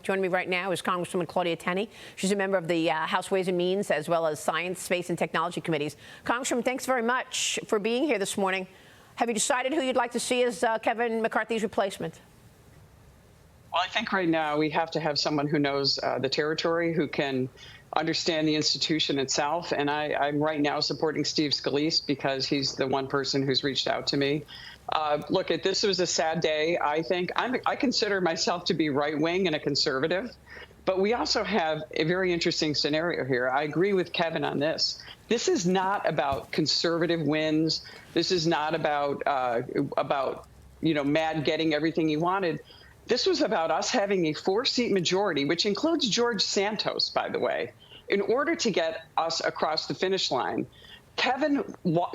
Joining me right now is Congresswoman Claudia Tenney. She's a member of the House Ways and Means as well as Science, Space and Technology Committees. Congresswoman, thanks very much for being here this morning. Have you decided who you'd like to see as Kevin McCarthy's replacement? Well, I think right now we have to have someone who knows the territory, who can understand the institution itself. And I'm right now supporting Steve Scalise because he's the one person who's reached out to me. Look, this was a sad day, I think. I consider myself to be right-wing and a conservative. But we also have a very interesting scenario here. I agree with Kevin on this. This is not about conservative wins. This is not about Matt getting everything he wanted. This was about us having a 4-seat majority, which includes George Santos, by the way, in order to get us across the finish line. Kevin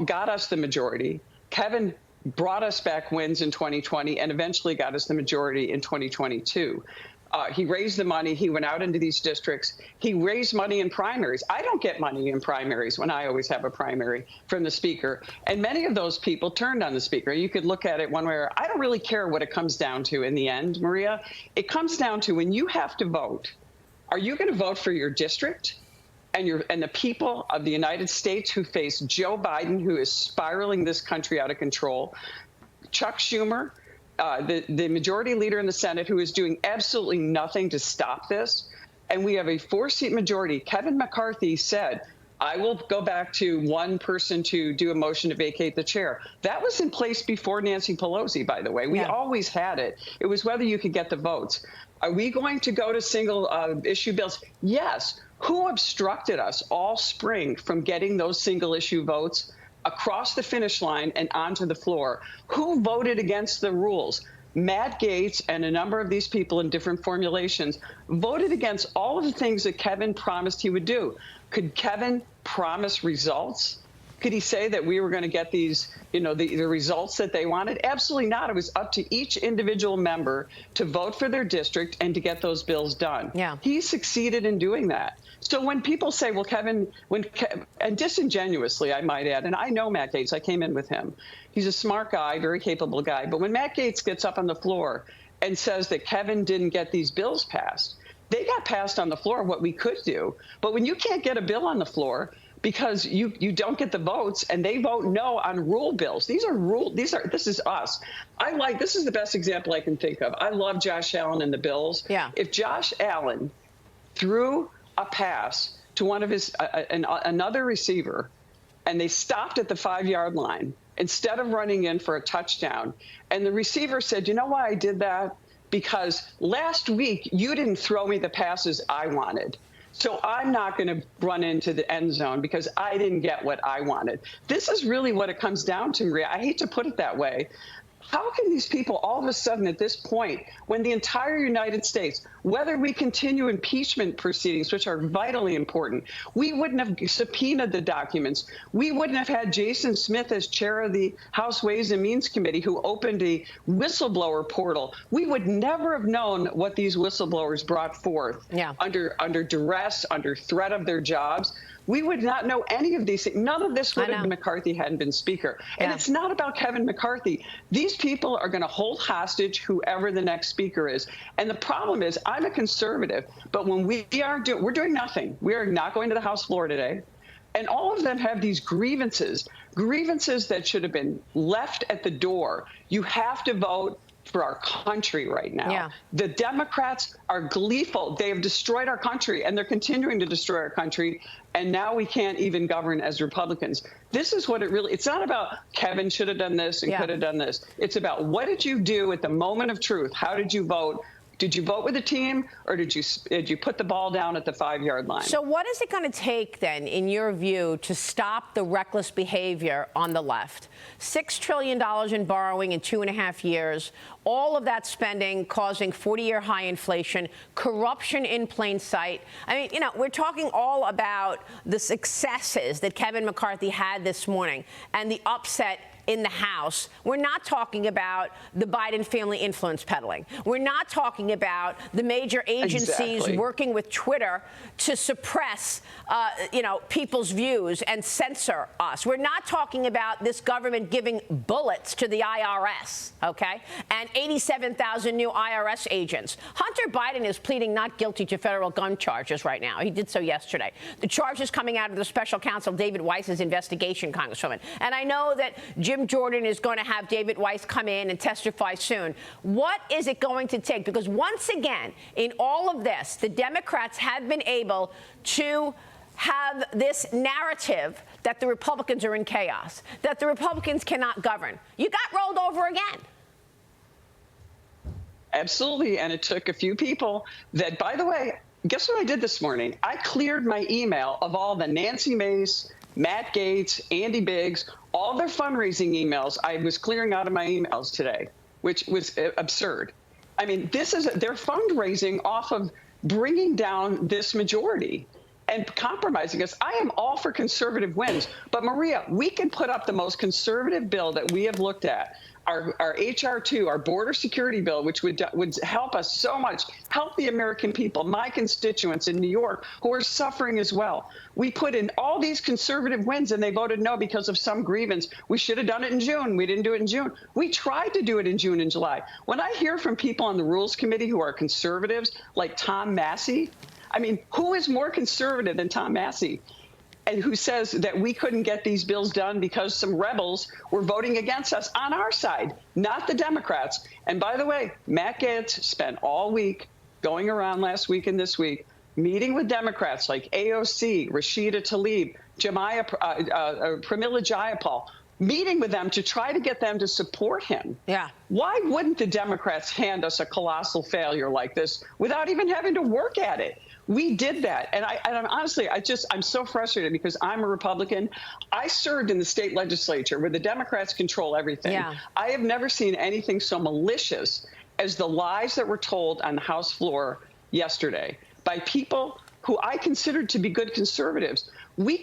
got us the majority. Kevin brought us back wins in 2020 and eventually got us the majority in 2022. He raised the money. He went out into these districts. He raised money in primaries. I don't get money in primaries when I always have a primary from the speaker. And many of those people turned on the speaker. You could look at it one way or I don't really care what it comes down to in the end, Maria. It comes down to when you have to vote, are you going to vote for your district and the people of the United States who face Joe Biden, who is spiraling this country out of control, Chuck Schumer, the majority leader in the Senate, who is doing absolutely nothing to stop this. And we have a 4-seat majority. Kevin McCarthy said, I will go back to one person to do a motion to vacate the chair. That was in place before Nancy Pelosi, by the way. We always had it. It was whether you could get the votes. Are we going to go to single issue bills? Yes. Who obstructed us all spring from getting those single issue votes across the finish line and onto the floor? Who voted against the rules? Matt Gaetz and a number of these people in different formulations voted against all of the things that Kevin promised he would do. Could Kevin promise results? Could he say that we were going to get these, the results that they wanted? Absolutely not. It was up to each individual member to vote for their district and to get those bills done. Yeah. He succeeded in doing that. So when people say, well, Kevin, and disingenuously, I might add, and I know Matt Gaetz, I came in with him. He's a smart guy, very capable guy. But when Matt Gaetz gets up on the floor and says that Kevin didn't get these bills passed, they got passed on the floor, what we could do. But when you can't get a bill on the floor because you don't get the votes and they vote no on rule bills, this is us. This is the best example I can think of. I love Josh Allen and the Bills. Yeah. If Josh Allen threw a pass to one of his another receiver, and they stopped at the 5-yard line instead of running in for a touchdown, and the receiver said, "You know why I did that? Because last week you didn't throw me the passes I wanted. So I'm not going to run into the end zone because I didn't get what I wanted." This is really what it comes down to, Maria. I hate to put it that way. How can these people all of a sudden at this point, when the entire United States, whether we continue impeachment proceedings, which are vitally important, we wouldn't have subpoenaed the documents. We wouldn't have had Jason Smith as chair of the House Ways and Means Committee, who opened a whistleblower portal. We would never have known what these whistleblowers brought forth under duress, under threat of their jobs. We would not know any of these things. None of this would have been McCarthy hadn't been speaker. And it's not about Kevin McCarthy. These people are going to hold hostage whoever the next speaker is. And the problem is, I'm a conservative, but when we're doing nothing. We are not going to the House floor today. And all of them have these grievances that should have been left at the door. You have to vote for our country right now. Yeah. The Democrats are gleeful. They have destroyed our country, and they're continuing to destroy our country. And now we can't even govern as Republicans. This is what it's not about Kevin should have done this and could have done this. It's about what did you do at the moment of truth? How did you vote? Did you vote with the team, or did you put the ball down at the 5-yard line? So what is it going to take, then, in your view, to stop the reckless behavior on the left? $6 trillion in borrowing in 2.5 years, all of that spending causing 40-year high inflation, corruption in plain sight. I mean, we're talking all about the successes that Kevin McCarthy had this morning and the upset in the House, we're not talking about the Biden family influence peddling. We're not talking about the major agencies working with Twitter to suppress, people's views and censor us. We're not talking about this government giving bullets to the IRS, okay, and 87,000 new IRS agents. Hunter Biden is pleading not guilty to federal gun charges right now. He did so yesterday. The charges coming out of the special counsel David Weiss's investigation, Congresswoman. And I know that Jim Jordan is going to have David Weiss come in and testify soon. What is it going to take? Because once again, in all of this, the Democrats have been able to have this narrative that the Republicans are in chaos, that the Republicans cannot govern. You got rolled over again. Absolutely. And it took a few people that, by the way, guess what I did this morning? I cleared my email of all the Nancy Mace, Matt Gaetz, Andy Biggs, all their fundraising emails. I was clearing out of my emails today, which was absurd. I mean, they're fundraising off of bringing down this majority and compromising us. I am all for conservative wins. But, Maria, we can put up the most conservative bill that we have looked at. Our H.R. 2, our border security bill, which would help us so much, help the American people, my constituents in New York who are suffering as well. We put in all these conservative wins and they voted no because of some grievance. We should have done it in June. We didn't do it in June. We tried to do it in June and July. When I hear from people on the Rules Committee who are conservatives, like Tom Massey, I mean, who is more conservative than Tom Massey? And who says that we couldn't get these bills done because some rebels were voting against us on our side, not the Democrats. And by the way, Matt Gaetz spent all week going around last week and this week, meeting with Democrats like AOC, Rashida Tlaib, Pramila Jayapal, meeting with them to try to get them to support him. Yeah. Why wouldn't the Democrats hand us a colossal failure like this without even having to work at it? We did that. And I'm honestly, I'm so frustrated because I'm a Republican. I served in the state legislature where the Democrats control everything. Yeah. I have never seen anything so malicious as the lies that were told on the House floor yesterday by people who I considered to be good conservatives. We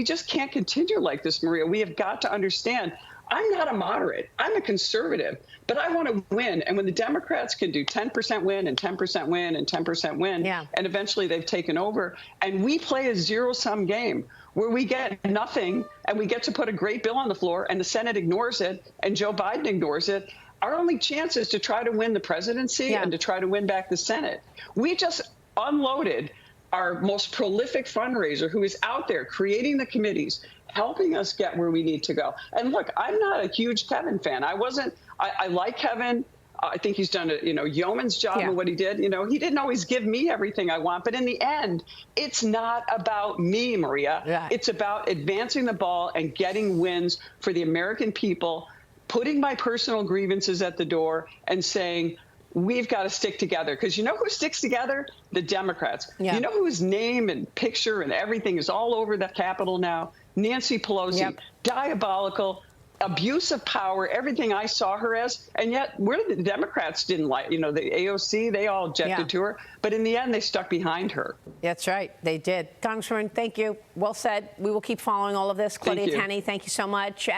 just can't continue like this, Maria. We have got to understand, I'm not a moderate. I'm a conservative, but I want to win. And when the Democrats can do 10% win and 10% win and 10% win, and eventually they've taken over, and we play a zero-sum game where we get nothing and we get to put a great bill on the floor and the Senate ignores it and Joe Biden ignores it, our only chance is to try to win the presidency and to try to win back the Senate. We just unloaded our most prolific fundraiser who is out there creating the committees, helping us get where we need to go. And look, I'm not a huge Kevin fan. I like Kevin. I think he's done a yeoman's job of what he did. He didn't always give me everything I want, but in the end, it's not about me, Maria. Yeah. It's about advancing the ball and getting wins for the American people, putting my personal grievances at the door and saying, we've got to stick together. Because you know who sticks together? The Democrats. Yeah. You know whose name and picture and everything is all over the Capitol now? Nancy Pelosi. Diabolical, abuse of power, everything I saw her as. And yet, the Democrats didn't like, the AOC, they all objected to her. But in the end, they stuck behind her. That's right. They did. Congresswoman, thank you. Well said. We will keep following all of this. Claudia Tenney, thank you so much.